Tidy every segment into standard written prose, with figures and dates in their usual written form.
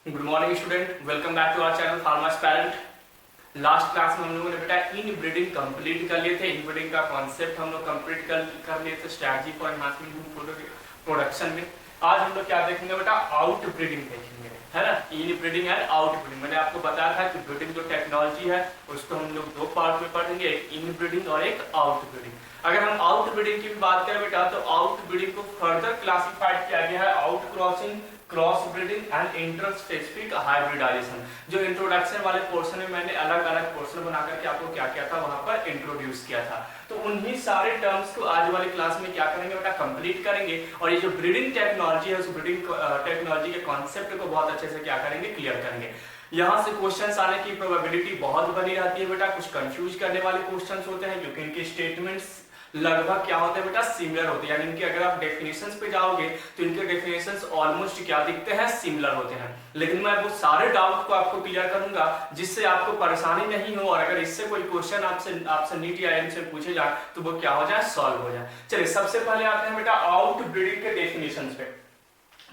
Good morning student, welcome back to our channel farmers parent. Last class में हम लोगों ने बेटा इन ब्रीडिंग कंप्लीट कर लिए थे। इन ब्रीडिंग का कॉन्सेप्ट हम लोग कंप्लीट कर लिए थे, स्ट्रैटेजी फॉर एनहांसमेंट प्रोडक्शन में। आज हम लोग क्या देखेंगे बेटा, आउट ब्रीडिंग देखेंगे, है ना। इन ब्रीडिंग एंड आउट ब्रीडिंग। मैंने आपको बताया था कि ब्रीडिंग जो टेक्नोलॉजी है उसको हम लोग दो पार्ट में पढ़ेंगे, एक इन ब्रीडिंग और एक आउट ब्रीडिंग। अगर हम आउट ब्रीडिंग की भी बात करें बेटा, तो आउट ब्रीडिंग को फर्दर क्लासिफाइड किया गया है out crossing, cross breeding and inter specific hybridization. जो इंट्रोडक्शन वाले पोर्शन में मैंने अलग अलग पोर्शन बना करके आपको क्या किया था, वहां पर इंट्रोड्यूस किया था। तो उन्हीं सारे टर्म्स को आज वाली क्लास में क्या करेंगे बेटा, कंप्लीट करेंगे। और ये जो ब्रीडिंग टेक्नोलॉजी है, उस ब्रीडिंग टेक्नोलॉजी के कॉन्सेप्ट को बहुत अच्छे से क्या करेंगे, क्लियर करेंगे। यहाँ से क्वेश्चंस आने की प्रोबेबिलिटी बहुत बनी रहती है बेटा। कुछ कंफ्यूज करने वाले क्वेश्चंस होते हैं क्योंकि इनके स्टेटमेंट्स लगभग क्या होते हैं बेटा, सिमिलर होते हैं। यानी इनके अगर आप डेफिनेशंस पे जाओगे तो इनके डेफिनेशंस ऑलमोस्ट क्या दिखते हैं, सिमिलर होते हैं। लेकिन मैं वो सारे डाउट को आपको क्लियर करूंगा जिससे आपको परेशानी नहीं हो, और अगर इससे कोई क्वेश्चन आपसे नीट या एम से पूछे जाए तो वो क्या हो जाए, सॉल्व हो जाए। चलिए सबसे पहले आते हैं बेटा आउट ब्रीडिंग के डेफिनेशंस पे।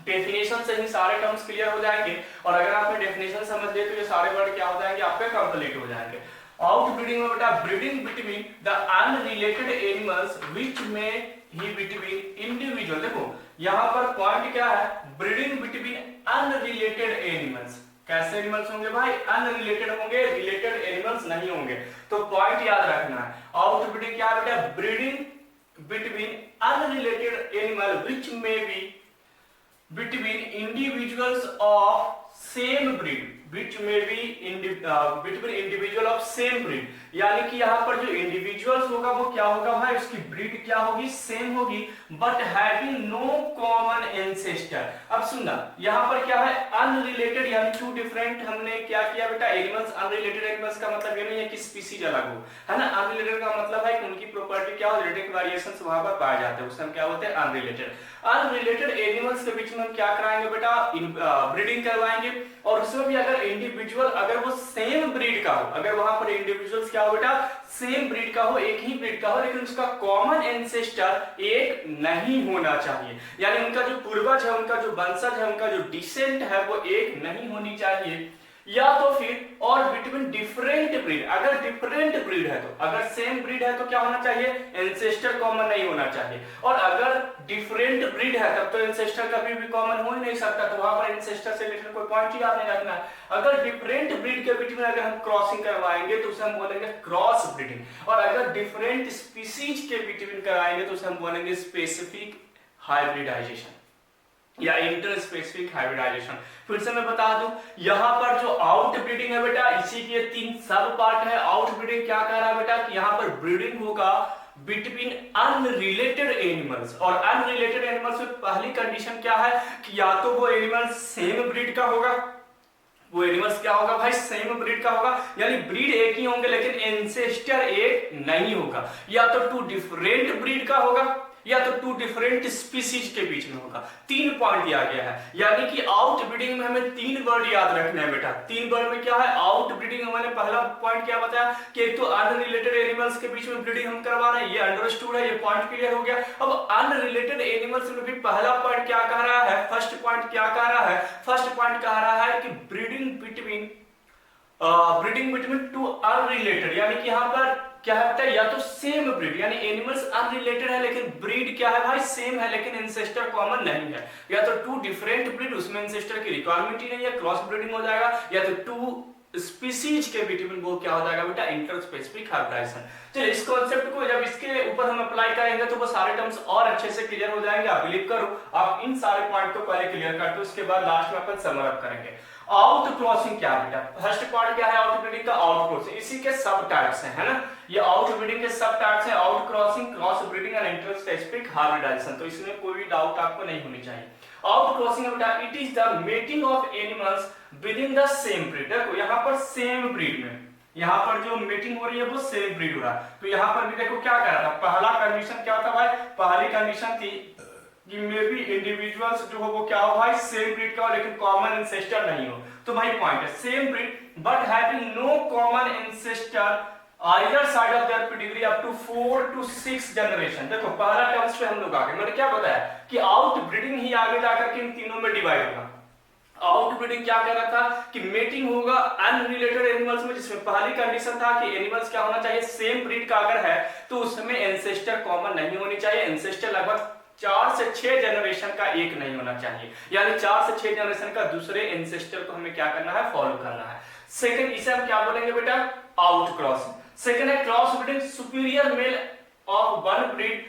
डेफिनेशन से ही सारे टर्म्स क्लियर हो जाएंगे, और अगर आपने डेफिनेशन समझ लिए तो ये सारे वर्ड क्या हो जाएंगे, आपके कंप्लीट हो जाएंगे। आउट ब्रीडिंग में बेटा, breeding between the unrelated animals which may he between individual. देखो यहां पर पॉइंट क्या है, ब्रीडिंग बिटवीन अनरिलेटेड एनिमल्स। कैसे एनिमल्स होंगे भाई, अनरिलेटेड होंगे, रिलेटेड एनिमल्स नहीं होंगे। तो पॉइंट याद रखना है, आउट ब्रीडिंग क्या है बेटा, breeding between unrelated animal which may B between individuals of same breed, which may be between individual of same breed। यानी कि यहाँ पर जो इंडिविजुअल्स होगा वो क्या होगा भाई, उसकी ब्रीड क्या होगी, सेम होगी, but having no common ancestor. अब सुनना, यहाँ पर क्या है, अनरिलेटेड यानी टू डिफरेंट। हमने क्या किया बेटा, एनिमल्स, अनरिलेटेड एनिमल्स का मतलब ये नहीं है कि स्पीसीज अलग हो, है ना। अनरिलेटेड का मतलब है कि उनकी प्रॉपर्टी क्या हो, जेनेटिक वेरिएशंस वहां पर पाए जाते हैं, उससे हम क्या होते हैं, अनरिलेटेड। अनरिलेटेड एनिमल्स के बीच में हम क्या कराएंगे बेटा, ब्रीडिंग करवाएंगे। और उसमें भी अगर इंडिविजुअल, अगर वो सेम ब्रीड का हो, अगर वहां पर इंडिविजुअल्स क्या हो बेटा, सेम ब्रीड का हो, एक ही ब्रीड का हो, लेकिन उसका कॉमन एंसेस्टर एक नहीं होना चाहिए। यानी उनका जो पूर्वज है, उनका जो वंशज है, उनका जो डिसेंट है वो एक नहीं होनी चाहिए। या तो फिर और बिटवीन डिफरेंट ब्रीड, अगर डिफरेंट ब्रीड है तो, अगर सेम ब्रीड है तो क्या होना चाहिए, एंसेस्टर कॉमन नहीं होना चाहिए। और अगर डिफरेंट ब्रीड है तब तो एंसेस्टर कभी भी कॉमन हो ही नहीं सकता, तो वहां पर एंसेस्टर से रिलेटेड कोई पॉइंट ही याद नहीं रखना है। अगर डिफरेंट ब्रीड के बीच में अगर हम क्रॉसिंग करवाएंगे तो उसे हम बोलेंगे क्रॉस ब्रीडिंग, और अगर डिफरेंट स्पीसीज के बीच में कराएंगे तो उसे हम बोलेंगे स्पेसिफिक हाइब्रिडाइजेशन या इंटर स्पेसिफिक हाइब्रिडाइजेशन। फिर से मैं बता दूं, यहां पर जो आउट ब्रीडिंग है बेटा, इसी के तीन सब पार्ट है। आउट ब्रीडिंग क्या कह रहा है बेटा, कि यहां पर ब्रीडिंग होगा बिटवीन अनरिलेटेड एनिमल्स। और अनरिलेटेड एनिमल्स में पहली कंडीशन क्या है, कि या तो वो एनिमल सेम ब्रीड का होगा, वो एनिमल्स क्या होगा भाई, सेम ब्रीड का होगा, यानी ब्रीड एक ही होंगे लेकिन एंसेस्टर एक नहीं होगा। या तो टू डिफरेंट ब्रीड का होगा, या तो टू डिफरेंट स्पीसीज के बीच में होगा। तीन पॉइंट दिया गया है, यानी कि आउट ब्रीडिंग में हमें तीन वर्ड याद रखना है बेटा। तीन वर्ड में क्या है, आउट ब्रीडिंग में मैंने पहला पॉइंट क्या बताया, कि एक तो अनरिलेटेड एनिमल्स के बीच में ब्रीडिंग हम करवा रहे हैं, ये अंडरस्टूड है, ये पॉइंट क्लियर हो गया। अब अनरिलेटेड एनिमल्स में भी पहला पॉइंट क्या कह रहा है, फर्स्ट पॉइंट क्या कह रहा है, फर्स्ट पॉइंट कह रहा है कि ब्रीडिंग बिटवीन टू अनरिलेटेड, यानी कि यहां पर क्या है, या तो सेम ब्रीड, यानी एनिमल्स अनरिलेटेड है लेकिन ब्रीड क्या है भाई, सेम है, लेकिन एंसेस्टर कॉमन नहीं है। या तो टू डिफरेंट ब्रीड, उसमें एंसेस्टर की रिक्वायरमेंट ही नहीं है, क्रॉस ब्रीडिंग हो जाएगा। या तो टू स्पीसीज के बीच में वो क्या हो जाएगा बेटा, इंटर स्पेसिफिक हाइब्रिडाइजेशन। चलिए इस कॉन्सेप्ट को जब इसके ऊपर हम अप्लाई करेंगे तो वो सारे टर्म्स और अच्छे से क्लियर हो जाएंगे। आप बिलीव करो, आप इन सारे पॉइंट को पहले क्लियर करते हो, उसके बाद लास्ट में अपन समर अप करेंगे। आउट क्रॉसिंग क्या है बेटा, फर्स्ट पार्ट क्या है आउट ब्रीडिंग का, आउट क्रॉसिंग। इसी के सब टाइप्स हैं, है ना, ये आउट ब्रीडिंग के सब टाइप्स हैं, out crossing, cross breeding and inter specific hybridization. तो इसमें कोई भी डाउट आपको नहीं होनी चाहिए। आउट क्रॉसिंग बेटा, it is the mating of animals within the same breed. देखो यहाँ पर सेम ब्रीड में, यहाँ पर जो मीटिंग हो रही है वो सेम ब्रीड हो रहा है। तो यहाँ पर भी देखो क्या कर रहा था, पहला कंडीशन क्या था भाई, पहली कंडीशन थी कि मे बी इंडिविजुअल्स जो हो वो क्या हो भाई, सेम ब्रीड का हो लेकिन कॉमन एंसेस्टर नहीं हो। तो भाई पॉइंट है same breed but having no common ancestor either side of their pedigree up to 4 to 6 generation. देखो पहला टर्म्स पे हम लोग आ गए, मैंने क्या बताया कि आउट ब्रीडिंग ही आगे जाकर के इन तीनों में डिवाइड होगा। आउटब्रीडिंग क्या कह रहा था कि मेटिंग होगा अनरिलेटेड एनिमल्स में, जिसमें पहली कंडीशन था कि एनिमल्स क्या होना चाहिए, सेम ब्रीड का अगर है तो उसमें एंसेस्टर कॉमन नहीं होनी चाहिए, एंसेस्टर लगभग 4 से 6 जनरेशन का एक नहीं होना चाहिए, यानी 4 से 6 जनरेशन का दूसरे एंसेस्टर को हमें क्या करना है, फॉलो करना है। सेकंड इसे हम क्या बोलेंगे बेटा, आउट क्रॉसिंग। सेकंड है cross breeding, superior male of one breed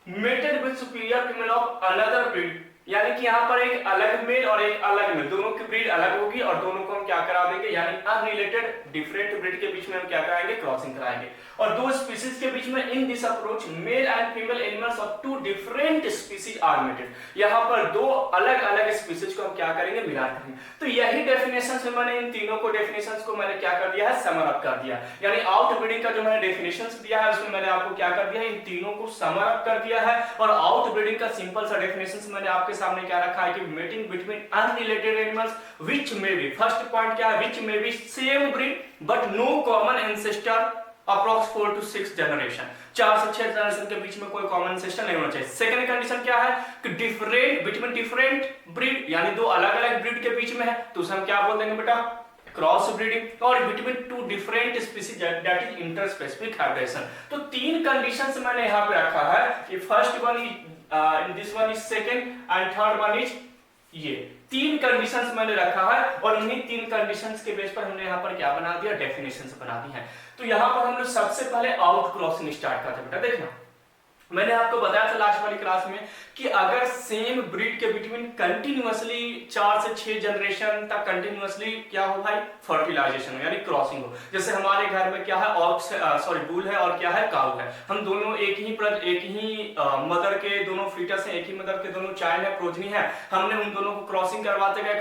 mated with superior female of another breed, यानी कि यहाँ पर एक अलग मेल और एक अलग मेल, दोनों की ब्रीड अलग होगी और दोनों को हम क्या करा देंगे, यानी अनरिलेटेड डिफरेंट ब्रीड के बीच में हम क्या कराएंगे, क्रॉसिंग कराएंगे। और दो स्पीसीज के बीच में in this approach male and female animals of two different species are mated, यहाँ पर दो अलग अलग स्पीसीज को हम क्या करेंगे, मिला करेंगे। तो यही डेफिनेशन से मैंने इन तीनों को डेफिनेशंस को मैंने क्या कर दिया है, समर अप कर दिया, यानी आउट ब्रीडिंग का जो मैंने डेफिनेशंस दिया है उसमें मैंने आपको क्या कर दिया है, इन तीनों को समर अप कर दिया है। और आउट ब्रीडिंग का सिंपल सा डेफिनेशंस मैंने आपके सामने क्या रखा है कि mating between unrelated animals which may be, first point क्या है, which may be same breed but no common ancestor approx 4 to 6 generation, 4 से 6 जनरेशन के बीच में कोई कॉमन एंसेस्टर नहीं होना चाहिए। सेकंड कंडीशन क्या है कि डिफरेंट बिटवीन डिफरेंट ब्रीड, यानी दो अलग अलग ब्रीड के बीच में है तो उसे हम क्या बोल देंगे बेटा, क्रॉस ब्रीडिंग। और between two different species that is interspecific hybridization. तो तीन कंडीशंस मैंने यहां पे रखा है कि first one is this one is second and third one is, ये तीन कंडीशंस मैंने रखा है और इन्हीं तीन कंडीशंस के बेस पर हमने यहाँ पर क्या बना दिया, डेफिनेशंस बना दी हैं। तो यहाँ पर हम लोग सबसे पहले आउट क्रॉसिंग स्टार्ट करते हैं बेटा। देखना मैंने आपको बताया था लास्ट वाली क्लास में कि अगर सेम ब्रीड के बिटवीन कंटिन्यूअसली 4 से 6 जनरेशन तक कंटिन्यूअसली क्या हो भाई, फर्टिलाइजेशन यानी क्रॉसिंग हो। जैसे हमारे घर में क्या है, ऑक्स बुल है और क्या है, काऊ है, हम दोनों एक ही मदर के दोनों फीटस हैं, एक ही मदर के दोनों चाइल्ड है, प्रोजनी है, हमने उन दोनों को क्रॉसिंग करवाते गए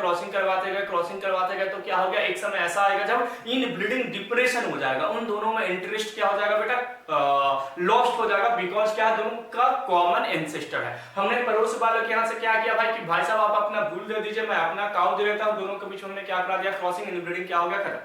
तो क्या हो गया, एक समय ऐसा आएगा जब इन ब्रीडिंग डिप्रेशन हो जाएगा, उन दोनों में इंटरेस्ट क्या हो जाएगा बेटा, लॉस्ट हो जाएगा, बिकॉज क्या दोनों का कॉमन एंसेस्टर है। हमने पड़ोस वालों के यहाँ से क्या किया भाई कि भाई साहब आप अपना बुल दे दीजिए, मैं अपना काऊ दे देता हूं, दोनों के बीच में हमने क्या करा दिया, क्रॉसिंग, इनब्रीडिंग क्या हो गया, खत्म,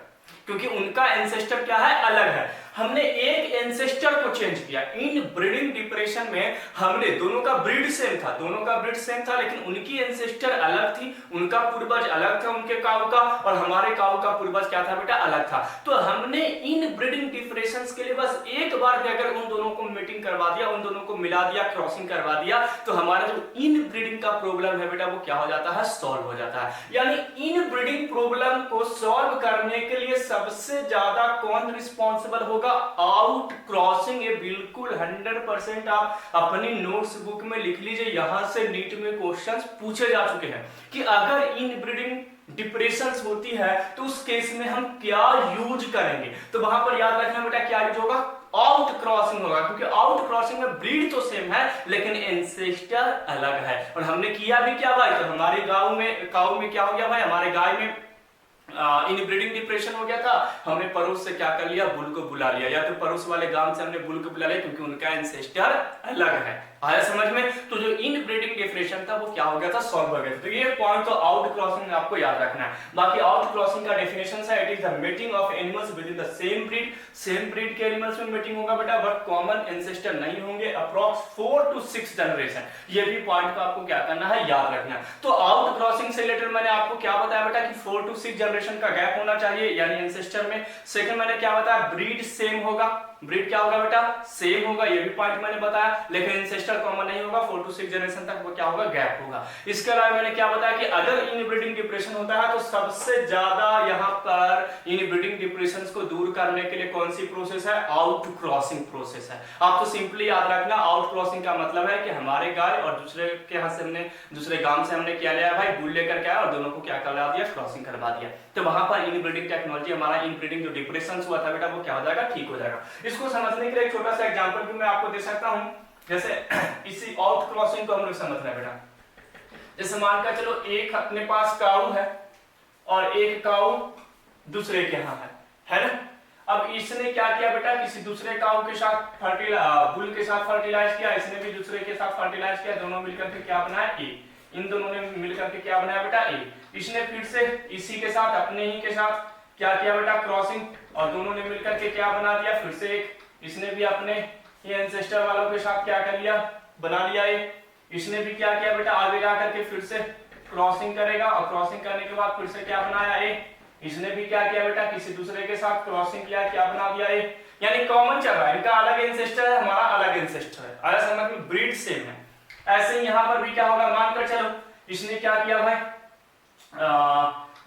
क्योंकि उनका एंसेस्टर क्या है, अलग है। हमने एक एंसेस्टर को चेंज किया। इन ब्रीडिंग डिप्रेशन में हमने दोनों का ब्रीड सेम था लेकिन उनकी एंसेस्टर अलग थी, उनका पूर्वज अलग था उनके काऊ का, और हमारे काऊ का पूर्वज क्या था बेटा, अलग था। तो हमने इन ब्रीडिंग डिप्रेशंस के लिए बस एक बार भी अगर उन दोनों को मीटिंग करवा दिया, उन दोनों को मिला दिया, क्रॉसिंग करवा दिया, तो हमारा जो इन ब्रीडिंग का प्रॉब्लम है बेटा वो क्या हो जाता है, सॉल्व हो जाता है। यानी इन ब्रीडिंग प्रॉब्लम को सॉल्व करने के लिए सबसे ज्यादा कौन रिस्पॉन्सिबल होगा, आउट क्रॉसिंग। ये बिल्कुल 100% आप अपनी नोट्स बुक में लिख लीजिए, यहां से नीट में क्वेश्चंस पूछे जा चुके हैं कि अगर इन ब्रीडिंग डिप्रेशंस होती है तो उस केस में हम क्या यूज करेंगे। तो वहां पर याद रखना बेटा क्या यूज होगा, आउट क्रॉसिंग होगा, क्योंकि आउट क्रॉसिंग में ब्रीड तो सेम है लेकिन एंसेस्टर अलग है। और हमने किया भी क्या भाई, तो हमारे काऊ में क्या हो गया भाई, हमारे गाय में इन ब्रीडिंग डिप्रेशन हो गया था, हमने पड़ोस से क्या कर लिया, बुल को बुला लिया, या तो पड़ोस वाले गांव से हमने बुल को बुला लिया क्योंकि उनका एंसेस्टर अलग है। आया समझ में। तो जो इन ब्रीडिंग डिफरेंशिएशन था वो क्या हो गया था, सॉल्व हो गया था। तो ये पॉइंट तो आउट क्रॉसिंग में आपको याद रखना है। बाकी आउट क्रॉसिंग का डेफिनेशन है, it is the meeting of animals within the same breed. Same breed के एनिमल्स में मीटिंग होगा बेटा, बट कॉमन एंसेस्टर नहीं होंगे, अप्रॉक्स 4 to 6 जनरेशन। ये भी पॉइंट को आपको क्या करना है, याद रखना है। तो आउट क्रॉसिंग से रिलेटेड मैंने आपको क्या बताया बेटा कि 4 to 6 जनरेशन का गैप होना चाहिए यानी एंसेस्टर में। सेकंड मैंने क्या बताया, ब्रीड सेम होगा, ब्रीड क्या होगा बेटा, सेम होगा, ये भी पॉइंट मैंने बताया, लेकिन एंसेस्टर कॉमन नहीं होगा, 4 to 6 जनरेशन तक वो क्या होगा, गैप होगा। इसके अलावा मैंने क्या बताया कि अगर इनब्रीडिंग डिप्रेशन होता है तो सबसे ज्यादा यहाँ पर इनब्रीडिंग डिप्रेशन को दूर करने के लिए कौन सी प्रोसेस है, आउट क्रॉसिंग प्रोसेस है। आप तो सिंपली याद रखना, आउट क्रॉसिंग का मतलब है कि हमारे गाय और दूसरे के यहाँ से हमने, दूसरे गांव से हमने क्या लिया भाई, बुल लेकर के आया और दोनों को क्या करवा दिया, क्रॉसिंग करवा दिया। तो वहां पर इनब्रीडिंग टेक्नोलॉजी, हमारा इनब्रीडिंग जो डिप्रेशन हुआ था बेटा वो क्या हो जाएगा, ठीक हो जाएगा। इसको समझने के लिए एक छोटा सा एग्जांपल भी मैं आपको दे सकता हूं। जैसे इसी आउट क्रॉसिंग को हम लोग समझना है बेटा। जैसे मानकर चलो एक अपने पास काऊ है और एक काऊ दूसरे के यहाँ है ना। अब इसने क्या किया बेटा, किसी दूसरे काऊ के साथ बुल के साथ फर्टिलाइज किया, इसने भी दूसरे के साथ फर्टिलाइज किया, दोनों मिलकर के क्या बनाया, ए। इन दोनों ने मिलकर के क्या बनाया बेटा, ए। इसने फिर से इसी के साथ, अपने ही के साथ क्या किया बेटा, क्रॉसिंग, और दोनों ने मिलकर के क्या बना दिया, फिर से एक। इसने भी अपने ये एंसेस्टर वालों के साथ क्या कर लिया, बना लिया एक। इसने भी क्या किया बेटा, आगे जा करके फिर से क्रॉसिंग करेगा और क्रॉसिंग करने के बाद फिर से क्या बनाया ए, इसने भी क्या किया बेटा किसी दूसरे के साथ क्रॉसिंग किया, क्या बना दिया ए, यानी कॉमन चल रहा है, इनका अलग एंसेस्टर है, हमारा अलग एंसेस्टर है, आया समझ में, ब्रीड सेम है। ऐसे ही यहां पर भी क्या होगा, मानकर चलो इसने क्या किया भाई,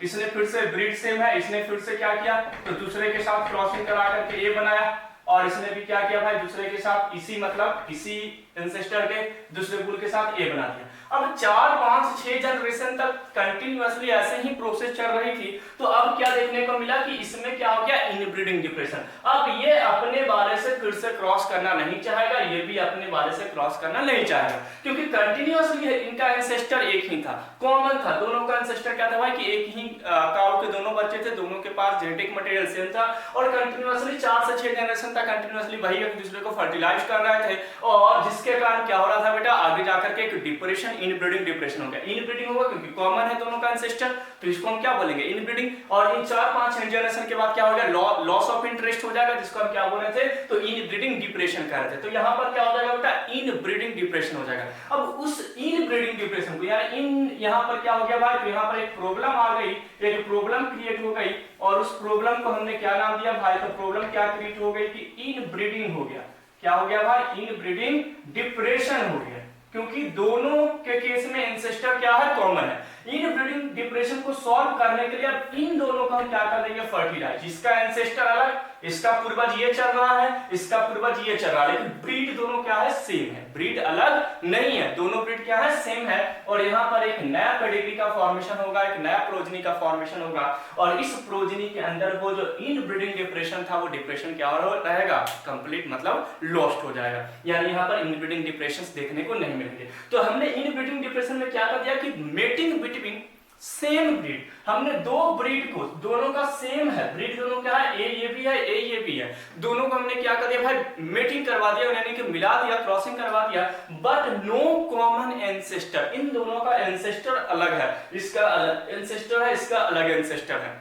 इसने फिर से ब्रीड सेम है, इसने फिर से क्या किया तो दूसरे के साथ क्रॉसिंग करा करके ए बनाया, और इसने भी क्या किया भाई दूसरे के साथ इसी मतलब इसी एंसेस्टर के दूसरे कुल के साथ ए बना दिया। अब 4 5 6 जनरेशन तक कंटिन्यूअसली ऐसे ही प्रोसेस चल रही थी, तो अब क्या देखने को मिला कि इसमें क्या हो गया, इनब्रीडिंग डिप्रेशन। अब ये अपने वाले से फिर से क्रॉस करना नहीं चाहेगा, ये भी अपने वाले से क्रॉस करना नहीं चाहेगा, क्योंकि कंटिन्यूअसली इनका एंसेस्टर एक ही था, कॉमन था, दोनों का एंसेस्टर क्या था भाई कि एक ही काउ के दोनों बच्चे थे, दोनों के पास जेनेटिक मटेरियल सेम था, और कंटिन्यूअसली 4 से 6 जनरेशन तक कंटिन्यूअसली वही एक दूसरे को फर्टिलाइज कर रहे थे, और जिसके कारण क्या हो रहा था बेटा, आगे जाकर के एक डिप्रेशन, इनब्रीडिंग डिप्रेशन हो गया। इनब्रीडिंग होगा क्योंकि कॉमन है दोनों का एंसेस्टर, तो इसको हम क्या बोलेंगे, इनब्रीडिंग। और इन 4 5 जनरेशन के बाद क्या हो गया, लॉस ऑफ इंटरेस्ट हो जाएगा, जिसको हम क्या बोल रहे थे, तो इनब्रीडिंग डिप्रेशन कह रहे थे। तो यहाँ पर क्या हो जाएगा बेटा, इनब्रीडिंग डिप्रेशन हो जाएगा। अब उस इनब्रीडिंग डिप्रेशन को यानी इन यहाँ पर क्या हो गया भाई, तो यहाँ पर एक प्रॉब्लम आ गई, एक प्रॉब्लम क्रिएट हो गई, और उस प्रॉब्लम को हमने क्या नाम दिया भाई, तो प्रॉब्लम क्या क्रिएट हो गई कि इनब्रीडिंग हो गया। क्या हो गया भाई, इनब्रीडिंग डिप्रेशन हो गया, क्योंकि दोनों के केस में एंसेस्टर क्या है, कॉमन है। इनब्रीडिंग डिप्रेशन को सॉल्व करने के लिए अब इन दोनों को हम क्या कर देंगे, फर्टिलाइज। इसका एंसेस्टर अलग, इसका पूर्वज ये चल रहा है, इसका पूर्वज ये चल रहा है, लेकिन ब्रीड दोनों क्या है, सेम है, ब्रीड अलग नहीं है, दोनों ब्रीड क्या है, सेम है। और यहाँ पर एक नया पेडिग्री का फॉर्मेशन होगा, एक नया प्रोजनी का फॉर्मेशन होगा, और इस प्रोजनी के अंदर वो जो इनब्रीडिंग डिप्रेशन था, वो डिप्रेशन क्या रहेगा, कंप्लीट मतलब लॉस्ट हो जाएगा, यानी यहाँ पर इनब्रीडिंग डिप्रेशन देखने को नहीं मिलेंगे। तो हमने इनब्रीडिंग डिप्रेशन में क्या कर दिया कि मेटिंग बिटवीन सेम ब्रीड, हमने दो ब्रीड को, दोनों का सेम है ब्रीड, दोनों क्या है, ए ये भी है, ए ये भी है, दोनों को हमने क्या कर दिया भाई, मेटिंग करवा दिया, यानी कि मिला दिया, क्रॉसिंग करवा दिया, बट नो कॉमन एंसेस्टर, इन दोनों का एंसेस्टर अलग है, इसका अलग एंसेस्टर है, इसका अलग एंसेस्टर है।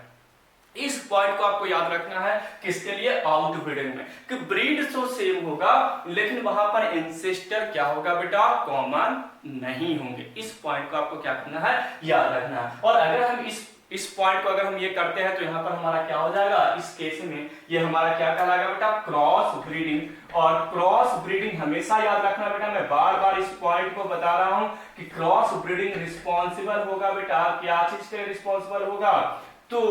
इस पॉइंट को आपको याद रखना है, किसके लिए, आउटब्रीडिंग में, कि ब्रीड तो सेम होगा लेकिन वहां पर एंसेस्टर क्या होगा बेटा, कॉमन नहीं होंगे। इस पॉइंट को आपको क्या करना है, याद रखना है। और अगर हम इस पॉइंट को अगर हम ये करते हैं तो यहाँ पर हमारा क्या हो जाएगा, इस केस में ये हमारा क्या कहलाएगा बेटा, क्रॉस ब्रीडिंग। और क्रॉस ब्रीडिंग हमेशा याद रखना बेटा, मैं बार बार इस पॉइंट को बता रहा हूं कि क्रॉस ब्रीडिंग रिस्पॉन्सिबल होगा बेटा, क्या चीज के रिस्पॉन्सिबल होगा, तो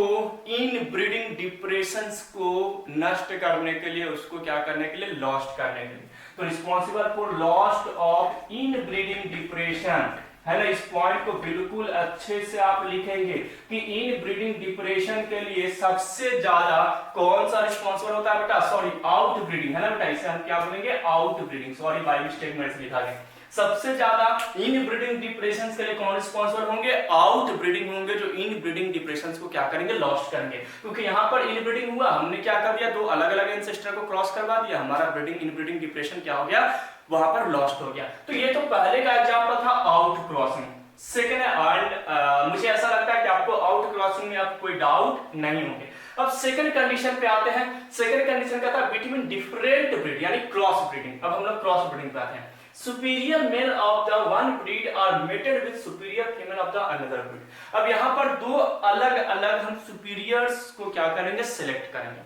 इन ब्रीडिंग डिप्रेशंस को नष्ट करने के लिए, उसको क्या करने के लिए, लॉस्ट करने के लिए। तो responsible for lost of in breeding depression है ना। इस पॉइंट को बिल्कुल अच्छे से आप लिखेंगे कि इन ब्रीडिंग डिप्रेशन के लिए सबसे ज्यादा कौन सा रिस्पॉन्सिबल होता है बेटा, सॉरी आउट ब्रीडिंग है ना बेटा, इसे हम क्या बोलेंगे, out breeding, sorry by mistake में लिखा गया। सबसे ज्यादा इन ब्रीडिंग डिप्रेशंस के लिए कौन रिस्पॉन्सिबल होंगे, आउट ब्रीडिंग होंगे, जो इन ब्रीडिंग डिप्रेशंस को क्या करेंगे, लॉस्ट करेंगे। क्योंकि यहाँ पर इन ब्रीडिंग हुआ, हमने क्या कर दिया, दो अलग अलग एंसेस्टर को क्रॉस करवा दिया, हमारा ब्रीडिंग इन ब्रीडिंग डिप्रेशन क्या हो गया, वहां पर लॉस्ट हो गया। तो ये तो पहले का एग्जांपल था आउट क्रॉसिंग। सेकंड है, मुझे ऐसा लगता है कि आपको आउट क्रॉसिंग में अब कोई डाउट नहीं होंगे। अब सेकंड कंडीशन पे आते हैं। सेकंड कंडीशन क्या था, बिटवीन डिफरेंट ब्रीड यानी क्रॉस ब्रीडिंग। अब हम लोग क्रॉस ब्रीडिंग पे आते हैं। superior male of the one breed are mated with superior female of the another breed। अब यहाँ पर दो अलग अलग हम सुपीरियर्स को क्या करेंगे, सिलेक्ट करेंगे,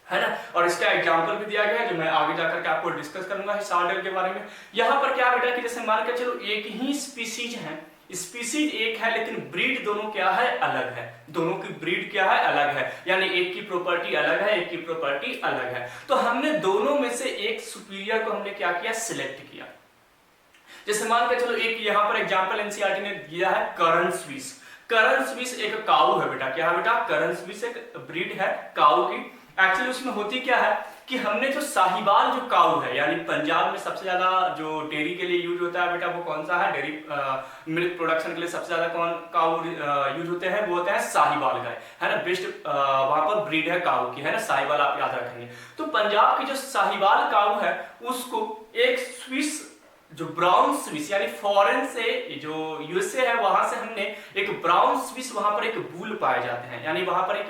है ना। और इसका एग्जांपल भी दिया गया है जो मैं आगे जाकर के आपको डिस्कस करूंगा हिसार्डल के बारे में। यहाँ पर क्या बेटा कि जैसे मान के चलो एक ही स्पीसीज है, स्पीसीज एक है लेकिन ब्रीड दोनों क्या है, अलग है, दोनों की ब्रीड क्या है, अलग है, यानी एक की प्रॉपर्टी अलग है, एक की प्रॉपर्टी अलग है। तो हमने दोनों में से एक सुपीरियर को हमने क्या किया, सिलेक्ट किया। जैसे मान के चलो एक यहाँ पर एग्जांपल एनसीईआरटी ने दिया है करन स्विस। करन स्विस एक काऊ है बेटा, क्या है बेटा, करन स्विस एक ब्रीड है काऊ की। एक्चुअली उसमें होती क्या है कि हमने जो साहिवाल जो काऊ है, यानी पंजाब में सबसे ज्यादा जो डेयरी के लिए यूज होता है बेटा, वो कौन सा है, डेयरी मिल्क प्रोडक्शन के लिए सबसे ज्यादा कौन काऊ यूज होते हैं, वो होते हैं साहिवाल गाय, है ना। बेस्ट वहां पर ब्रीड है काऊ की, है ना, साहिवाल आप याद रखेंगे। तो पंजाब की जो साहिवाल काऊ है उसको एक स्विस जो ब्राउन स्विस यानी फॉरेन से जो यूएसए है वहां से हमने एक ब्राउन स्विस, वहां पर एक बुल पाए जाते हैं, यानी वहां पर एक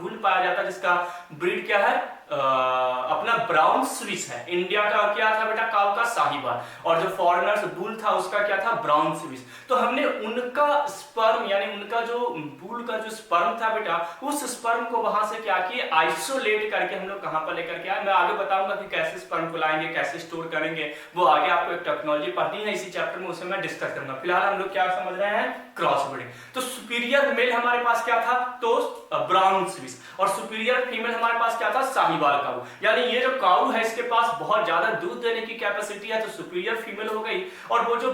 बुल पाया जाता है जिसका ब्रीड क्या है, अपना ब्राउन स्विस है। इंडिया का क्या था बेटा, काऊ का साहिवाल, और जो फॉरेनर्स बुल था उसका क्या था, ब्राउन स्विस। तो हमने उनका स्पर्म यानी उनका जो बुल का जो स्पर्म था बेटा, उस स्पर्म को वहां से क्या किए, आइसोलेट करके हम लोग कहां पर लेकर के आए। मैं आगे बताऊंगा कि कैसे स्पर्म को लाएंगे, कैसे स्टोर करेंगे, वो आगे आपको एक टेक्नोलॉजी पढ़नी है इसी चैप्टर में, उसे मैं डिस्कस करूंगा। फिलहाल हम लोग क्या समझ रहे हैं, क्रॉस ब्रीडिंग। तो सुपीरियर मेल हमारे पास क्या था, तो ब्राउन स्विस, और सुपीरियर फीमेल हमारे पास क्या था, साहिवाल काऊ। यानी ये जो काऊ है इसके पास बहुत ज्यादा दूध देने की कैपेसिटी है, तो सुपीरियर फीमेल हो गई। और वो जो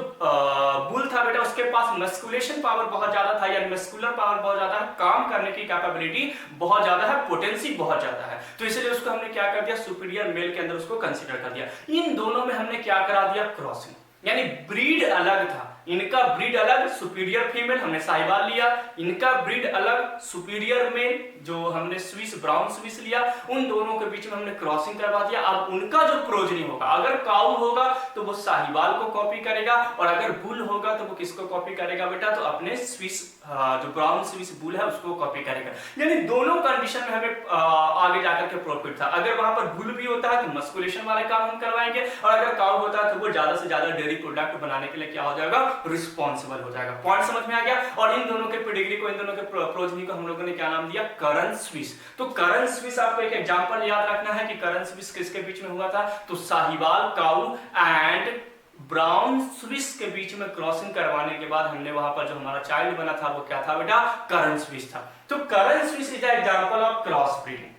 बुल था बेटा उसके पास मस्कुलेशन पावर बहुत ज्यादा था, यानी मस्कुलर पावर बहुत ज्यादा है, काम करने की कैपेबिलिटी बहुत ज्यादा है, पोटेंसी बहुत ज्यादा है। तो इसलिए उसको हमने क्या कर दिया, सुपीरियर मेल के अंदर उसको कंसीडर कर दिया। इन दोनों में हमने क्या करा दिया, क्रॉसिंग, यानी ब्रीड अलग था, इनका ब्रीड अलग, सुपीरियर फीमेल हमने साहिवाल लिया, इनका ब्रीड अलग, सुपीरियर मेल जो हमने स्विस ब्राउन स्विस लिया, उन दोनों के बीच में हमने क्रॉसिंग करवा दिया। अब उनका जो प्रोजनी होगा, अगर काऊ होगा तो वो साहिवाल को कॉपी करेगा, और अगर बुल होगा तो वो किसको कॉपी करेगा बेटा, तो अपने स्विस जो ब्राउन स्विस बुल है उसको कॉपी करेगा। यानी दोनों कंडीशन में हमें आगे जाकर के प्रॉफिट था। अगर वहां पर बुल भी होता है तो मस्कुलेशन वाले काम हम करवाएंगे, और अगर काऊ होता है तो वो ज्यादा से ज्यादा डेयरी प्रोडक्ट बनाने के लिए क्या हो जाएगा, रिस्पॉन्सिबल हो जाएगा। पॉइंट समझ में आ गया। और इन दोनों के पेडिग्री को, इन दोनों के प्रोजनी को हम लोगों ने क्या नाम दिया, करन स्विस। तो करन स्विस आपको एक एग्जांपल याद रखना है कि करन स्विस किसके बीच में हुआ था, तो साहिवाल काऊ एंड ब्राउन स्विस के बीच में क्रॉसिंग करवाने के बाद हमने वहां पर जो हमारा चाइल्ड बना था वो क्या था बेटा, करन स्विस था। तो Karan Swiss is example of cross breeding.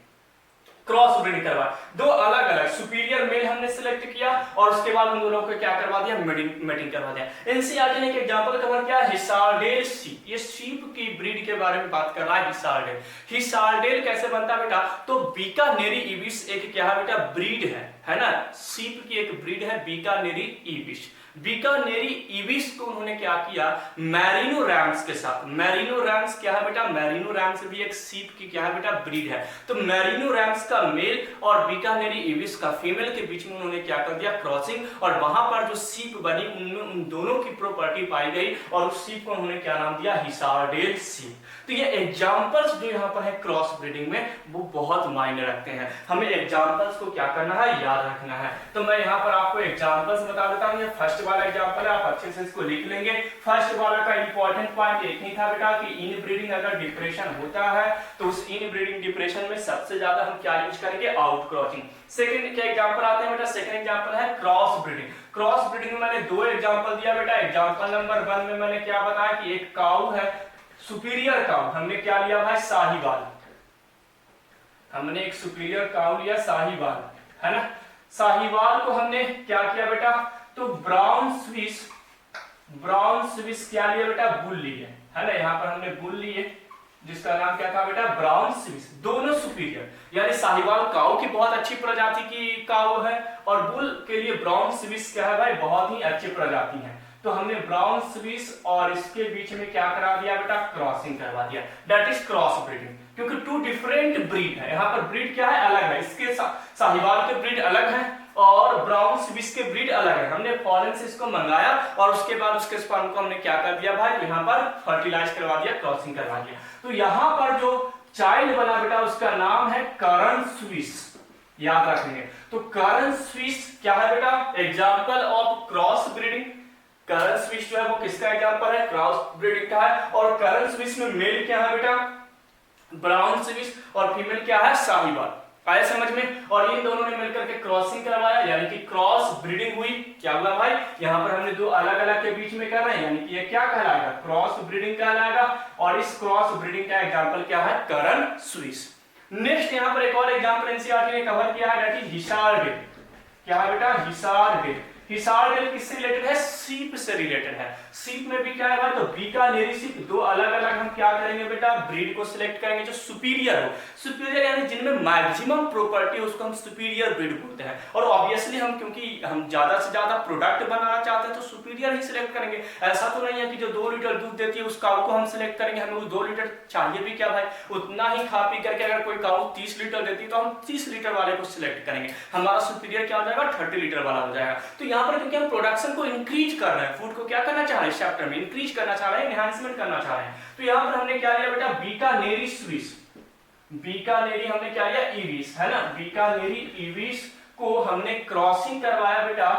Cross breeding करवा, दो अलग अलग सुपीरियर मेल हमने सिलेक्ट किया, और उसके बाद उन दोनों को क्या करवा दिया, मेटिंग करवा दिया। एनसीईआरटी ने एक एग्जांपल कवर किया, हिसारडेल शीप। ये शीप की ब्रीड के बारे में बात कर रहा है, हिसारडेल। हिसारडेल कैसे बनता है बेटा, तो बीकानेरी इबिस एक क्या है बेटा, ब्रीड है ना, शीप की एक ब्रीड है बीकानेरी इबिस। बीकानेरी इबिस को उन्होंने क्या किया, मैरिनो रैम्स के साथ। मैरिनो रैम्स क्या है बेटा, मैरिनो रैम्स भी एक शीप की क्या है बेटा, ब्रीड है। तो मैरिनो रैम्स का मेल और बीकानेरी इबिस का फीमेल के बीच में उन्होंने क्या कर दिया, क्रॉसिंग, और वहां पर जो शीप बनी उनमें उन दोनों की प्रॉपर्टी पाई गई, और उस शीप को उन्होंने क्या नाम दिया, हिसारडेल शीप। तो ये एग्जांपल्स जो यहाँ पर है क्रॉस ब्रीडिंग में, वो बहुत मायने रखते हैं। हमें एग्जांपल्स को क्या करना है, याद रखना है। तो मैं यहाँ पर आपको एग्जांपल्स बता देता हूँ। ये फर्स्ट वाला एग्जांपल है, आप अच्छे से इसको लिख लेंगे। फर्स्ट वाला का इंपॉर्टेंट पॉइंट एक ही था बेटा कि इन ब्रीडिंग अगर डिप्रेशन होता है तो उस इन ब्रीडिंग डिप्रेशन में सबसे ज्यादा हम क्या यूज करेंगे, आउट क्रॉसिंग। सेकंड क्या एग्जांपल आते हैं बेटा, सेकंड एग्जांपल है क्रॉस ब्रीडिंग। क्रॉस ब्रीडिंग में मैंने दो एग्जांपल दिया बेटा। एग्जांपल नंबर 1 में मैंने क्या बताया कि एक काऊ है, सुपीरियर काऊ, हमने क्या लिया भाई, साहिवाल। हमने एक सुपीरियर काऊ लिया, साहिवाल, है ना। साहिवाल को हमने क्या किया बेटा, तो ब्राउन स्विस क्या लिया बेटा, बुल लिए, है ना। यहाँ पर हमने बुल लिए जिसका नाम क्या था बेटा, ब्राउन स्विस। दोनों सुपीरियर, यानी साहिवाल काऊ की बहुत अच्छी प्रजाति की काऊ है, और बुल के लिए ब्राउन स्विस क्या है भाई, बहुत ही अच्छी प्रजाति है। तो हमने ब्राउन स्विस और इसके बीच में क्या करा दिया बेटा, क्रॉसिंग करवा दिया। दैट इज क्रॉस ब्रीडिंग, क्योंकि टू डिफरेंट ब्रीड है। यहाँ पर ब्रीड क्या है, अलग है। इसके साहिवाल के ब्रीड अलग है और ब्राउन स्विस के ब्रीड अलग है। हमने फॉरेन से इसको मंगाया और उसके बाद उसके स्पर्म को हमने क्या कर दिया भाई, यहाँ पर फर्टिलाइज करवा दिया, क्रॉसिंग करवा दिया। तो यहाँ पर जो चाइल्ड बना बेटा उसका नाम है करन स्विस, याद रखेंगे। तो करन स्विस क्या है बेटा, example of cross breeding. Karan Swiss जो है वो किसका एग्जांपल है, क्रॉस ब्रीडिंग का है। और करन स्विस में मेल क्या है बेटा, ब्राउन स्विस, और फीमेल क्या है, साहिवाल। आया समझ में। और इन दोनों ने मिलकर के क्रॉसिंग करवाया, यानी कि क्रॉस ब्रीडिंग हुई। क्या हुआ भाई, यहाँ पर हमने दो अलग अलग के बीच में कर रहे हैं, यानी कि ये क्या कहलाएगा, क्रॉस ब्रीडिंग कहलाएगा। और इस क्रॉस ब्रीडिंग का एग्जांपल क्या है, करन स्विस। नेक्स्ट यहाँ पर एक और एग्जांपल एनसीईआरटी ने कवर किया है, दैट इज हिसारडेल। क्या है बेटा, हिसारडेल। हिसारडेल किससे रिलेटेड है, सीप से रिलेटेड है। सीप में भी क्या है भाई, तो बीकानेरी सीप। दो अलग अलग हम क्या करेंगे बेटा, ब्रीड को सिलेक्ट करेंगे जो सुपीरियर हो। सुपीरियर यानी जिनमें मैक्सिमम प्रॉपर्टी उसको हम सुपीरियर ब्रीड बोलते हैं। और ऑब्वियसली हम क्योंकि हम ज्यादा से ज्यादा प्रोडक्ट बनाना चाहते हैं तो सुपीरियर ही सिलेक्ट करेंगे। ऐसा तो नहीं है कि जो 2 लीटर दूध देती है उस काऊ को हम सिलेक्ट करेंगे, हमें वो 2 लीटर चाहिए भी क्या भाई, उतना ही खा पी करके। अगर कोई काऊ 30 लीटर देती है तो हम 30 लीटर वाले को सिलेक्ट करेंगे। हमारा सुपीरियर क्या हो जाएगा, 30 लीटर वाला हो जाएगा। तो यहाँ पर क्योंकि हम प्रोडक्शन को इंक्रीज कर रहे हैं, फूड को क्या करना चाह रहे हैं, चैप्टर में इंक्रीज करना चाह रहे हैं, एनहांसमेंट करना चाह रहे हैं। तो यहाँ पर हमने क्या लिया बेटा, बीकानेरी स्विस। बीकानेरी हमने क्या लिया, ईविस, है ना, बीकानेरी ईविस को हमने क्रॉसिंग करवाया बेटा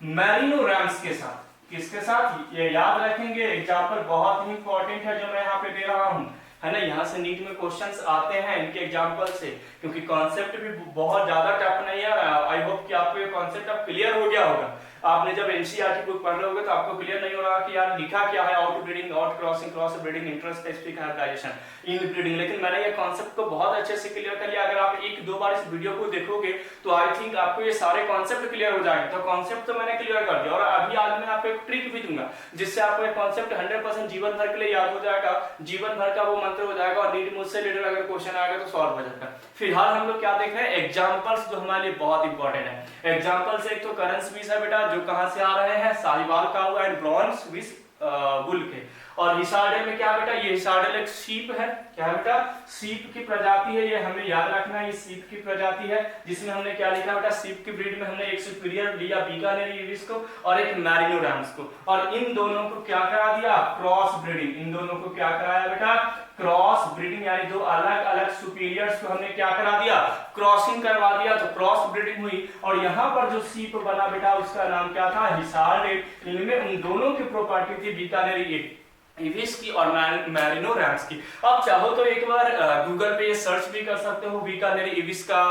मैरिनो रैम्स के साथ। किसके साथ, ये याद रखेंगे, एग्जाम्पल बहुत ही इंपॉर्टेंट है जो मैं यहाँ पे दे रहा हूँ, है ना। यहाँ से नीट में क्वेश्चंस आते हैं इनके एग्जाम्पल से, क्योंकि कॉन्सेप्ट भी बहुत ज्यादा टफ नहीं है। आई होप कि आपको ये कॉन्सेप्ट अब क्लियर हो गया होगा। आपने जब एनसीईआरटी बुक पढ़ रहे होगे तो आपको क्लियर नहीं हो रहा कि यार लिखा क्या है, out breeding, out crossing, cross breeding, inter specific hybridization, inbreeding, लेकिन मैंने ये कॉन्सेप्ट को बहुत अच्छे से क्लियर कर लिया। अगर आप एक दो बार इस वीडियो को देखोगे तो आई थिंक आपको ये सारे कॉन्सेप्ट क्लियर हो जाएंगे। तो कॉन्सेप्ट तो मैंने क्लियर कर दिया, और अभी आज मैं आपको एक ट्रिक भी दूंगा जिससे आपको ये कॉन्सेप्ट 100% जीवन भर के लिए याद हो जाएगा, जीवन भर का वो मंत्र हो जाएगा, और नीट मुझसे रिलेटेड अगर क्वेश्चन आएगा तो सॉल्व हो जाएगा। फिलहाल हम लोग क्या देख रहे हैं, एग्जाम्पल्स जो हमारे लिए बहुत इंपॉर्टेंट है। एग्जाम्पल्स एक तो करंस फिश है बेटा, जो कहां से आ रहे हैं, साहिवाल काऊ एंड ब्रॉन्ज फिश बुल के। और हिसार्डेल में क्या बेटा, ये हिसार्डेल एक सीप है, क्या है बेटा, सीप की प्रजाति है, ये हमें याद रखना है, ये सीप की प्रजाति है, जिसमें हमने क्या लिखा बेटा, सीप की ब्रीड में हमने एक सुपीरियर लिया बीकानेरी ईविस को और एक मैरिनो रैम्स को, और इन दोनों को क्या करा दिया, क्रॉस ब्रीडिंग। इन दोनों को क्या कराया बेटा, क्रॉस ब्रीडिंग, यानी दो अलग अलग सुपीरियर्स को हमने क्या करा दिया, क्रॉसिंग करवा दिया, तो क्रॉस ब्रीडिंग हुई। और यहाँ पर जो सीप बना बेटा उसका नाम क्या था, हिसार्डेल। इनमें उन दोनों की प्रॉपर्टी थी बीकानेरी ईविस की और मैरिनो रैम्स की। आप चाहो तो एक बार गूगल पे सर्च भी कर सकते हो, बीकानेरी ईविस का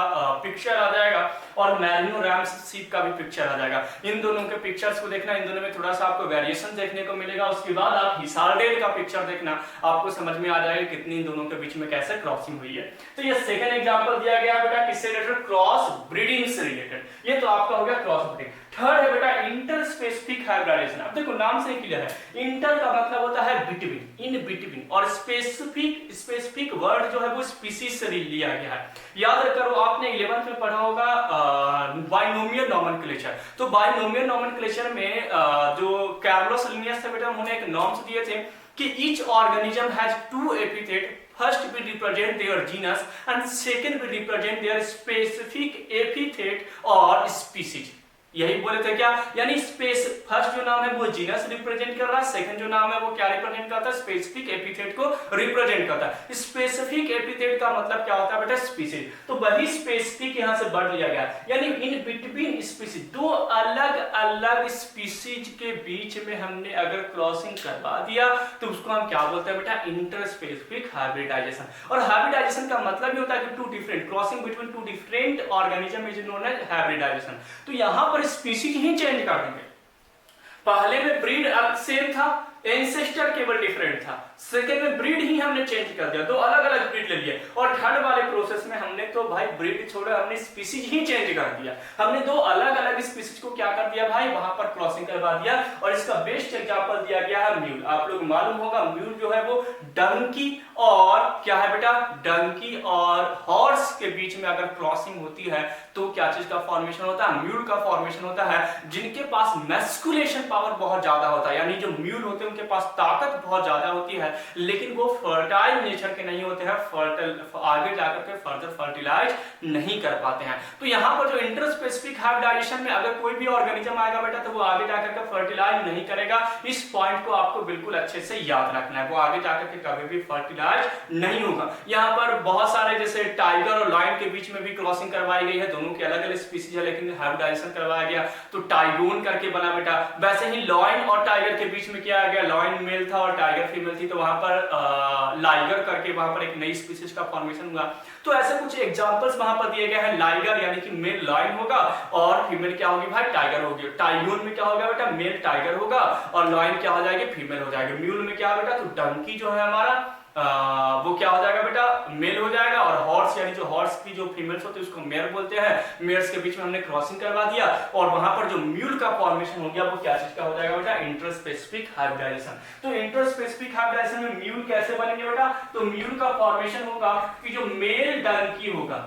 पिक्चर आ जाएगा और मैरिनो रैम्स सीप का भी पिक्चर आ जाएगा। इन दोनों के पिक्चर्स को देखना, इन दोनों में थोड़ा सा आपको वेरिएशन देखने को मिलेगा। उसके बाद आप हिसार्डेल का पिक्चर देखना, आपको समझ में आ जाएगा कितनी इन दोनों के बीच में कैसे क्रॉसिंग हुई है। तो ये सेकंड एग्जांपल दिया गया बेटा, किससे रिलेटेड, क्रॉस ब्रीडिंग से रिलेटेड। ये तो आपका हो गया क्रॉस ब्रीडिंग। थर्ड है बेटा इंटर स्पेसिफिक हाइब्रिडाइजेशन। अब देखो नाम से क्लियर है, इंटर का मतलब होता है बिटवीन, इन बिटवीन, और स्पेसिफिक वर्ड जो है वो स्पीसीज से लिया गया है। याद करो, आपने 11th में पढ़ा होगा बाइनोमियल नोमेनक्लेचर। तो बाइनोमियल नोमेनक्लेचर में जो कार्लोस लिनियस थे बेटा, उन्होंने एक नॉर्म्स दिए थे कि each organism has two epithet, first will represent their genus and second will represent their specific epithet or species। यही बोले थे क्या, यानी स्पेस, फर्स्ट जो नाम है वो जीनस रिप्रेजेंट कर रहा है, सेकंड जो नाम है वो क्या रिप्रेजेंट करता है, स्पेसिफिक एपिथेट को रिप्रेजेंट करता है। स्पेसिफिक एपिथेट का मतलब क्या होता है बेटा, स्पीसीज। तो वही स्पेसिफिक यहां से बढ़ लिया गया, यानी इन बिटवीन स्पीसीज, दो अलग अलग स्पीसीज के बीच में हमने अगर क्रॉसिंग करवा दिया तो उसको हम क्या बोलते हैं बेटा, इंटर स्पेसिफिक हाइब्रिडाइजेशन। और हाइब्रिडाइजेशन का मतलब ये होता है कि two different, crossing between two different organism is known as hybridization. तो यहां पर स्पीसीज ही चेंज कर देंगे। पहले में ब्रीड सेम था, एंसेस्टर केवल डिफरेंट था, सेकेंड में ब्रीड ही हमने चेंज कर दिया, दो अलग अलग ब्रीड ले लिए, और थर्ड वाले प्रोसेस में हमने तो भाई ब्रीड छोड़ा, हमने स्पीसीज ही चेंज कर दिया। हमने दो अलग अलग स्पीसीज को क्या कर दिया भाई, वहां पर क्रॉसिंग करवा दिया। और इसका बेस्ट एग्जांपल दिया गया है म्यूल। आप लोग मालूम होगा म्यूल जो है वो डंकी और क्या है बेटा, डंकी और हॉर्स के बीच में अगर क्रॉसिंग होती है तो क्या चीज का फॉर्मेशन होता है, म्यूल का फॉर्मेशन होता है, जिनके पास मैस्कुलेशन पावर बहुत ज्यादा होता है। यानी जो म्यूल होते हैं उनके पास ताकत बहुत ज्यादा होती है, लेकिन वो फर्टाइल नेचर के नहीं होते हैं, आगे जाकर के फर्दर फर्टिलाइज नहीं कर पाते हैं। तो यहाँ पर जो इंटरस्पेसिफिक हाइब्रिडाइजेशन में अगर कोई भी ऑर्गेनिज्म आएगा बेटा तो वो आगे जाकर के फर्टिलाइज नहीं करेगा। इस पॉइंट को आपको बिल्कुल अच्छे से याद रखना है, वो आगे जाकर के कभी भी फर्टिलाइज नहीं होगा। यहाँ पर बहुत सारे जैसे टाइगर और लायन के बीच में भी क्रॉसिंग करवाई गई है, दोनों के अलग अलग स्पीसीज है लेकिन हाइब्रिडाइजेशन करवाया गया तो टाइगोन करके बना बेटा। वैसे ही लायन और टाइगर के बीच में क्या आ गया, लायन मेल था और टाइगर फीमेल थी, तो वहां पर लाइगर करके वहां पर एक नई स्पीसीज का फॉर्मेशन हुआ। तो ऐसे कुछ एग्जांपल्स वहां पर दिए गए हैं। लाइगर यानी कि मेल लायन होगा और फीमेल क्या होगी भाई, टाइगर होगी। टाइगोन में क्या होगा बेटा, मेल टाइगर होगा और लायन क्या हो जाएगी, फीमेल हो जाएगी। म्यूल में क्या बेटा, तो डंकी जो है हमारा वो क्या हो जाएगा बेटा, मेल हो जाएगा। और हॉर्स यानी जो हॉर्स की जो फीमेल्स होती है उसको मेयर बोलते हैं। मेयर्स के बीच में हमने क्रॉसिंग करवा दिया और वहां पर जो म्यूल का फॉर्मेशन हो गया वो क्या चीज का हो जाएगा बेटा, इंटरस्पेसिफिक हाइब्रिडाइजेशन। तो इंटरस्पेसिफिक हाइब्रिडाइजेशन में म्यूल कैसे बनेंगे बेटा, तो म्यूल का फॉर्मेशन होगा कि जो मेल डंकी होगा,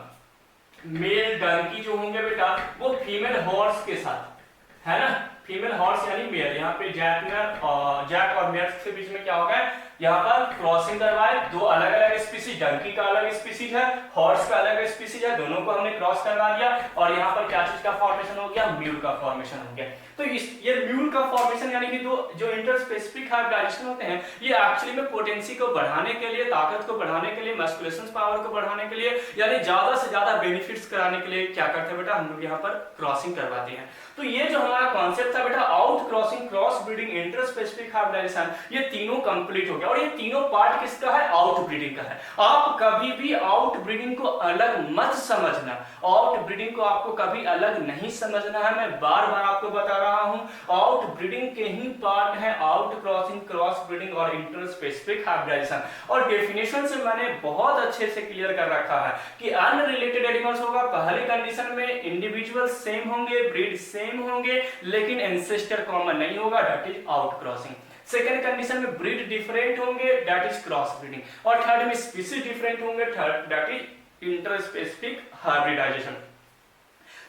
मेल डंकी जो होंगे बेटा वो फीमेल हॉर्स के साथ, है ना, फीमेल हॉर्स यानी मेल, यहाँ पे जैक और मेयर के बीच में क्या होगा, यहाँ पर क्रॉसिंग करवाए, दो अलग अलग स्पीसीज, डंकी का अलग स्पीसीज है, हॉर्स का अलग स्पीसीज है, दोनों को हमने क्रॉस करवा दिया और यहाँ पर क्या चीज का फॉर्मेशन हो गया, म्यूल का फॉर्मेशन हो गया। तो ये म्यूल का फॉर्मेशन यानी कि दो जो इंटर स्पेसिफिक हाइब्रिडाइजेशन होते हैं, ये एक्चुअली में पोटेंसी को बढ़ाने के लिए, ताकत को बढ़ाने के लिए, मस्कुलेशन पावर को बढ़ाने के लिए, यानी ज्यादा से ज्यादा बेनिफिट्स कराने के लिए क्या करते हैं बेटा, हम लोग यहाँ पर क्रॉसिंग करवाते हैं। तो ये जो हमारा कॉन्सेप्ट था बेटा, out crossing, cross breeding, inter specific hybridization, ये तीनों कंप्लीट हो गया। और ये तीनों पार्ट किसका है, आउट ब्रीडिंग का है। आप कभी भी आउट ब्रीडिंग को अलग मत समझना, आउट ब्रीडिंग को आपको कभी अलग नहीं समझना है, मैं बार बार आपको बता रहा हूं। आउट ब्रीडिंग के ही पार्ट है आउट क्रॉसिंग, क्रॉस ब्रीडिंग और इंटर स्पेसिफिक हाइब्रिडाइजेशन। और डेफिनेशन से मैंने बहुत अच्छे से क्लियर कर रखा है कि अनरिलेटेड एनिमल्स होगा, पहली कंडीशन में इंडिविजुअल सेम होंगे, ब्रीड सेम होंगे, लेकिन एंसेस्टर कॉमन नहीं होगा, that is out crossing. Second condition में ब्रीड डिफरेंट होंगे, दैट इज क्रॉस ब्रीडिंग। और थर्ड में स्पीसीज डिफरेंट होंगे, third that is inter specific hybridization.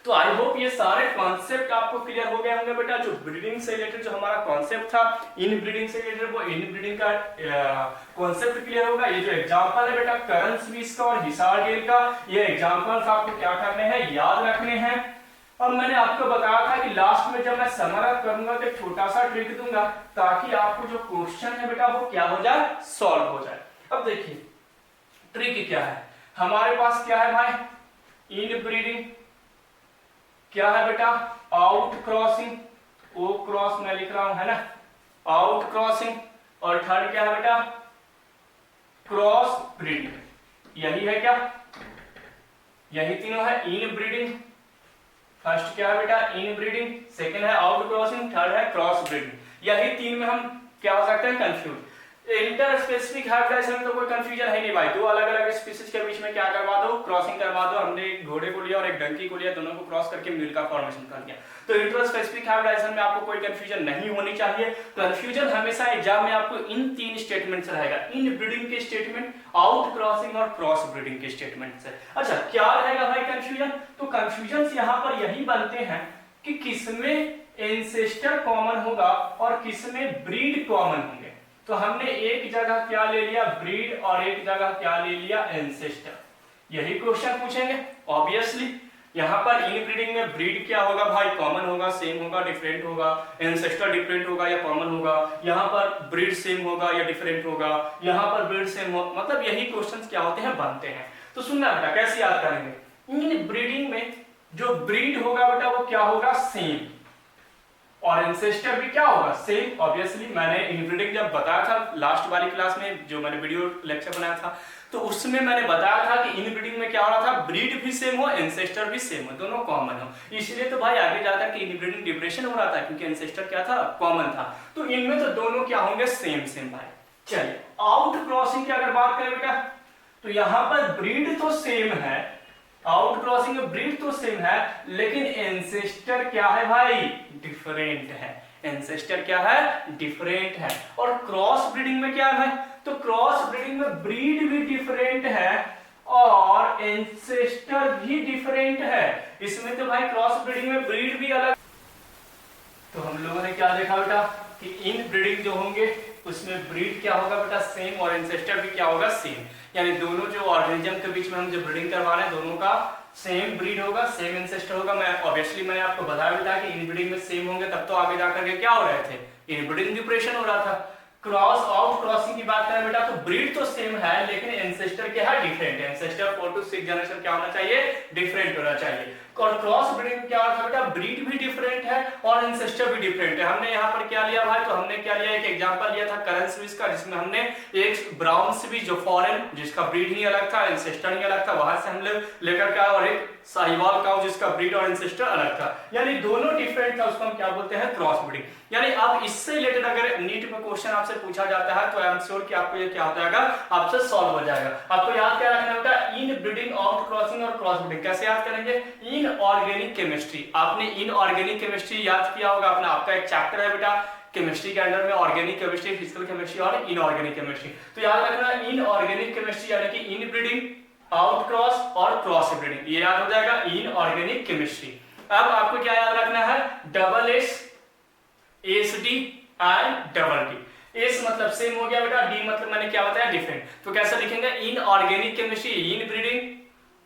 तो आई होप ये सारे कॉन्सेप्ट आपको क्लियर हो गए होंगे बेटा। जो ब्रीडिंग से रिलेटेड जो हमारा कॉन्सेप्ट था, इन ब्रीडिंग से रिलेटेड, वो इन ब्रीडिंग का कॉन्सेप्ट क्लियर होगा। ये जो एग्जांपल है बेटा करन स्विस का और हिसारडेल का, ये एग्जांपल्स आपको क्या करने हैं, याद रखने हैं। अब मैंने आपको बताया था कि लास्ट में जब मैं समराइज करूंगा तो छोटा सा ट्रिक दूंगा ताकि आपको जो क्वेश्चन है बेटा वो क्या हो जाए, सॉल्व हो जाए। अब देखिए ट्रिक क्या है, हमारे पास क्या है भाई, इन ब्रीडिंग, क्या है बेटा, आउट क्रॉसिंग, ओ क्रॉस मैं लिख रहा हूं है ना, आउट क्रॉसिंग, और थर्ड क्या है बेटा, क्रॉस ब्रीडिंग। यही है क्या, यही तीनों है। इन ब्रीडिंग फर्स्ट क्या है बेटा, इन ब्रीडिंग, सेकंड है आउट क्रॉसिंग, थर्ड है क्रॉस ब्रीडिंग। यही तीन में हम क्या हो सकते हैं, कंफ्यूज। इंटर स्पेसिफिक हाइब्रिडाइजेशन में तो कोई कंफ्यूजन है नहीं भाई, दो अलग अलग स्पीसीज के बीच में क्या करवा दो, क्रॉसिंग करवा दो। हमने एक घोड़े को लिया और एक डंकी को लिया, दोनों को क्रॉस करके म्यूल का फॉर्मेशन कर दिया। तो इंटर स्पेसिफिक हाइब्रिडाइजेशन में आपको कोई कंफ्यूजन नहीं होनी चाहिए। कंफ्यूजन हमेशा एग्जाम में आपको इन तीन स्टेटमेंट से रहेगा, इन ब्रीडिंग के स्टेटमेंट, आउट क्रॉसिंग और क्रॉस ब्रीडिंग के स्टेटमेंट से। अच्छा क्या रहेगा भाई कंफ्यूजन, तो कंफ्यूजन यहाँ पर यही बनते हैं कि किसमें एंसेस्टर कॉमन होगा और किसमें ब्रीड कॉमन होंगे। तो हमने एक जगह क्या ले लिया, ब्रीड, और एक जगह क्या ले लिया, एंसेस्टर। यही क्वेश्चन पूछेंगे ऑब्वियसली। यहाँ पर इन ब्रीडिंग में ब्रीड क्या होगा भाई, कॉमन होगा, सेम होगा, डिफरेंट होगा, एंसेस्टर डिफरेंट होगा या कॉमन होगा, यहाँ पर ब्रीड सेम होगा या डिफरेंट होगा, यहाँ पर ब्रीड सेम हो, मतलब यही क्वेश्चंस क्या होते हैं, बनते हैं। तो सुनना बेटा कैसे याद करेंगे, इन ब्रीडिंग में जो ब्रीड होगा बेटा वो क्या होगा, सेम, और एंसेस्टर भी क्या होगा, सेम। ऑब्वियसली मैंने इनब्रीडिंग जब बताया था लास्ट वाली क्लास में, जो मैंने वीडियो लेक्चर बनाया था, तो उसमें मैंने बताया था कि इनब्रीडिंग में क्या हो रहा था, ब्रीड भी सेम हो, एंसेस्टर भी सेम हो, दोनों कॉमन हो। इसलिए तो भाई आगे जाकर के इनब्रीडिंग डिप्रेशन हो रहा था, क्योंकि एंसेस्टर क्या था, कॉमन था। तो इनमें तो दोनों क्या होंगे, सेम सेम भाई। चलिए आउट क्रॉसिंग की अगर बात करें बेटा, तो यहाँ पर ब्रीड तो सेम है, आउट क्रॉसिंग में ब्रीड तो सेम है, लेकिन एंसेस्टर क्या है भाई, डिफरेंट है। एंसेस्टर क्या है, डिफरेंट है। और क्रॉस ब्रीडिंग में क्या है भाई, तो क्रॉस ब्रीडिंग में ब्रीड भी डिफरेंट है और एंसेस्टर भी डिफरेंट है। इसमें तो भाई क्रॉस ब्रीडिंग में ब्रीड भी अलग। तो हम लोगों ने क्या देखा बेटा कि इन ब्रीडिंग जो होंगे उसमें ब्रीड क्या होगा बेटा, सेम, और एंसेस्टर भी क्या होगा, सेम। यानी दोनों जो ऑर्गेनिज्म के बीच में हम जो ब्रीडिंग करवा रहे हैं, दोनों का सेम ब्रीड होगा, सेम एंसेस्टर होगा। मैं ऑब्वियसली मैंने आपको बताया बेटा कि इनब्रीडिंग में सेम होंगे, तब तो आगे जाकर के क्या हो रहे थे, इनब्रीडिंग डिप्रेशन हो रहा था। क्रॉस आउट क्रॉसिंग की बात करें बेटा, तो ब्रीड तो सेम है लेकिन एंसेस्टर क्या है, डिफरेंट है। एंसेस्टर 4 to 6 जनरेशन क्या होना चाहिए, डिफरेंट होना चाहिए। और क्रॉस ब्रीडिंग क्या होता है बेटा, ब्रीड भी डिफरेंट है और एंसेस्टर भी डिफरेंट है। हमने यहाँ पर क्या लिया भाई, तो हमने क्या लिया, एक एग्जांपल लिया था करन स्विस का, जिसमें हमने एक ब्राउन स्विस जो फॉरेन, जिसका ब्रीड ही अलग था, एंसेस्टर ही अलग था, वहां से हमने लेकर के, और एक साहिवाल काऊ जिसका ब्रीड और एंसेस्टर अलग था, यानी दोनों डिफरेंट था, उसको हम क्या बोलते हैं, क्रॉस ब्रीडिंग। यानी अब इससे रिलेटेड अगर नीट में क्वेश्चन आपसे पूछा जाता है तो आई एम श्योर कि आपको ये क्या हो जाएगा, आपसे सॉल्व हो जाएगा। आपको याद क्या रखना बेटा, इन ब्रीडिंग, आउट क्रॉसिंग और क्रॉस ब्रीडिंग। कैसे याद करेंगे, इन ऑर्गेनिक केमिस्ट्री। आपने इन ऑर्गेनिक केमिस्ट्री याद किया होगा, अपना आपका एक चैप्टर है बेटा केमिस्ट्री के अंदर में, ऑर्गेनिक केमिस्ट्री, फिजिकल केमिस्ट्री और इनऑर्गेनिक केमिस्ट्री। तो याद रखना इन ऑर्गेनिक केमिस्ट्री यानी कि इन ब्रीडिंग, आउट क्रॉस और क्रॉस ब्रीडिंग, ये याद हो जाएगा इन ऑर्गेनिक केमिस्ट्री। अब आपको क्या याद रखना है, double S S D and double D. S मतलब सेम हो गया बेटा, डी मतलब मैंने क्या बताया डिफरेंट। तो कैसे लिखेंगे, in organic chemistry in breeding,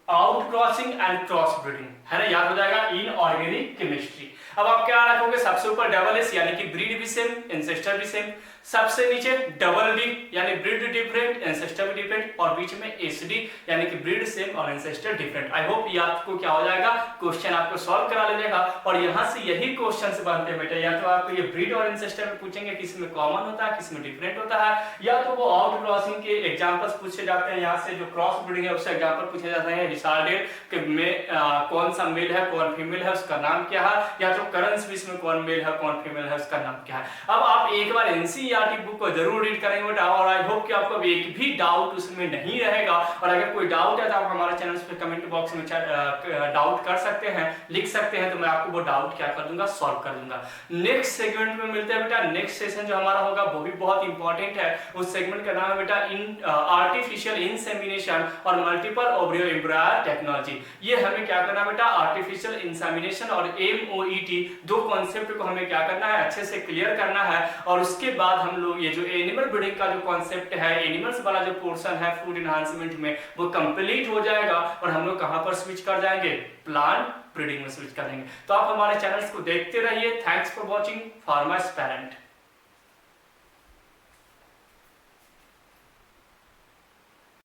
out crossing and cross breeding, है ना, याद हो जाएगा इन ऑर्गेनिक केमिस्ट्री। अब आप क्या रखोगे, सबसे ऊपर डबल एस यानी कि ब्रीड भी सेम एंसेस्टर भी सेम, सबसे नीचे डबल डी यानी ब्रीड डिफरेंट एंसेस्टर भी डिफरेंट, और बीच में एस डी यानी कि ब्रीड सेम और एंसेस्टर डिफरेंट। आई होप ये आपको क्या हो जाएगा, क्वेश्चन आपको सॉल्व करा लेगा। और यहाँ से यही क्वेश्चन से बनते हैं बेटा, या तो आपको ये ब्रीड और एंसेस्टर में पूछेंगे किस में कॉमन होता है किस में डिफरेंट होता है, या तो वो आउट क्रॉसिंग के एग्जांपल्स पूछे जाते हैं, यहाँ से जो क्रॉस ब्रीडिंग है उससे एग्जांपल पूछे जाते हैं, रिचार्डेड के में कौन सा मेल है कौन फीमेल है उसका नाम क्या है, या तो करंट स्पीच में कौन मेल है कौन फीमेल है उसका नाम क्या है। अब आप एक बार एनसीईआरटी बुक को जरूर रीड करेंगे बेटा, और आई होप कि आपको एक भी डाउट उसमें नहीं रहेगा। और अगर कोई डाउट है तो आप हमारे चैनल पे कमेंट बॉक्स में डाउट कर सकते हैं, लिख सकते हैं, तो मैं आपको वो डाउट क्या कर दूंगा, सॉल्व कर दूंगा। नेक्स्ट सेगमेंट में मिलते हैं बेटा। नेक्स्ट सेशन जो हमारा होगा वो भी बहुत इंपॉर्टेंट है। उस सेगमेंट का नाम है बेटा इन आर्टिफिशियल इंसेमिनेशन और मल्टीपल ओवरियो एम्ब्रायर टेक्नोलॉजी। ये हमें क्या करना बेटा, आर्टिफिशियल इंसेमिनेशन और एमओईटी दो कॉन्सेप्ट को हमें क्या करना है, अच्छे से क्लियर करना है। और उसके बाद हम लोग ये जो एनिमल ब्रीडिंग का जो कॉन्सेप्ट है, एनिमल्स वाला जो पोर्शन है फूड एनहांसमेंट में, वो कंप्लीट हो जाएगा और हम लोग कहां पर स्विच कर जाएंगे, प्लांट ब्रीडिंग में स्विच करेंगे। तो आप हमारे चैनल्स को देखते रहिए। Thanks for watching pharma aspirant.